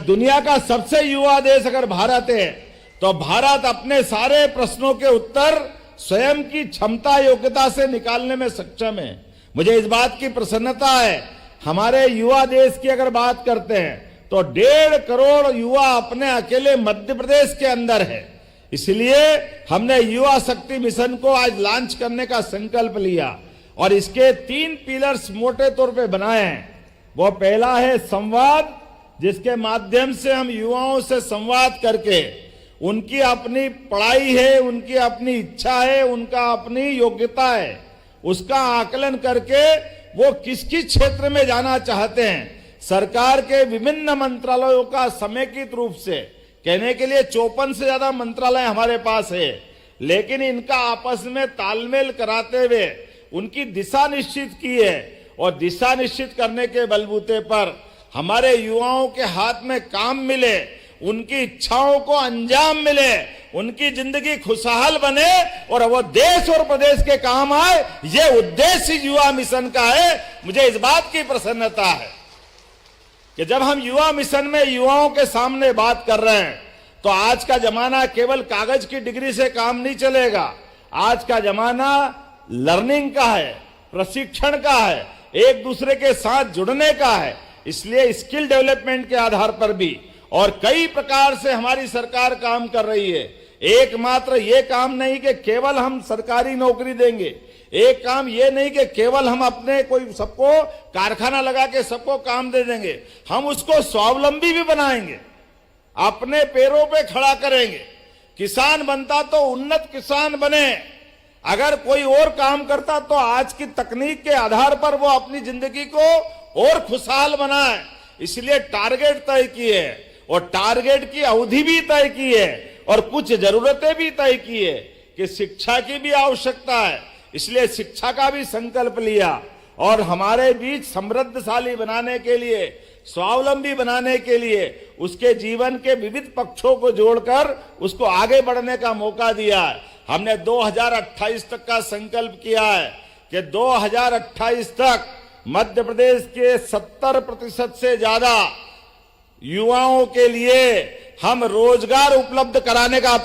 दुनिया का सबसे युवा देश अगर भारत है तो भारत अपने सारे प्रश्नों के उत्तर स्वयं की क्षमता योग्यता से निकालने में सक्षम है। मुझे इस बात की प्रसन्नता है, हमारे युवा देश की अगर बात करते हैं तो 1.5 करोड़ युवा अपने अकेले मध्य प्रदेश के अंदर है। इसलिए हमने युवा शक्ति मिशन को आज लॉन्च करने का संकल्प लिया और इसके 3 पिलर्स मोटे तौर पे बनाए हैं। वो पहला है संवाद, जिसके माध्यम से हम युवाओं से संवाद करके उनकी अपनी पढ़ाई है, उनकी अपनी इच्छा है, उनका अपनी योग्यता है, उसका आकलन करके वो किस किस क्षेत्र में जाना चाहते हैं। सरकार के विभिन्न मंत्रालयों का समेकित रूप से, कहने के लिए 54 से ज्यादा मंत्रालय हमारे पास है, लेकिन इनका आपस में तालमेल कराते हुए उनकी दिशा निश्चित की है और दिशा निश्चित करने के बलबूते पर हमारे युवाओं के हाथ में काम मिले, उनकी इच्छाओं को अंजाम मिले, उनकी जिंदगी खुशहाल बने और वो देश और प्रदेश के काम आए, ये उद्देश्य युवा मिशन का है। मुझे इस बात की प्रसन्नता है कि जब हम युवा मिशन में युवाओं के सामने बात कर रहे हैं तो आज का जमाना केवल कागज की डिग्री से काम नहीं चलेगा। आज का जमाना लर्निंग का है, प्रशिक्षण का है, एक दूसरे के साथ जुड़ने का है। इसलिए स्किल डेवलपमेंट के आधार पर भी और कई प्रकार से हमारी सरकार काम कर रही है। एकमात्र ये काम नहीं कि केवल हम सरकारी नौकरी देंगे, एक काम ये नहीं कि केवल हम अपने कोई सबको कारखाना लगा के सबको काम दे देंगे, हम उसको स्वावलंबी भी बनाएंगे, अपने पैरों पे खड़ा करेंगे। किसान बनता तो उन्नत किसान बने, अगर कोई और काम करता तो आज की तकनीक के आधार पर वो अपनी जिंदगी को और खुशहाल बनाए। इसलिए टारगेट तय किए और टारगेट की अवधि भी तय की है और कुछ जरूरतें भी तय की है कि शिक्षा की भी आवश्यकता है। इसलिए शिक्षा का भी संकल्प लिया और हमारे बीच समृद्धशाली बनाने के लिए, स्वावलंबी बनाने के लिए उसके जीवन के विविध पक्षों को जोड़कर उसको आगे बढ़ने का मौका दिया है। हमने 2028 तक का संकल्प किया है कि 2028 तक मध्य प्रदेश के 70% से ज्यादा युवाओं के लिए हम रोजगार उपलब्ध कराने का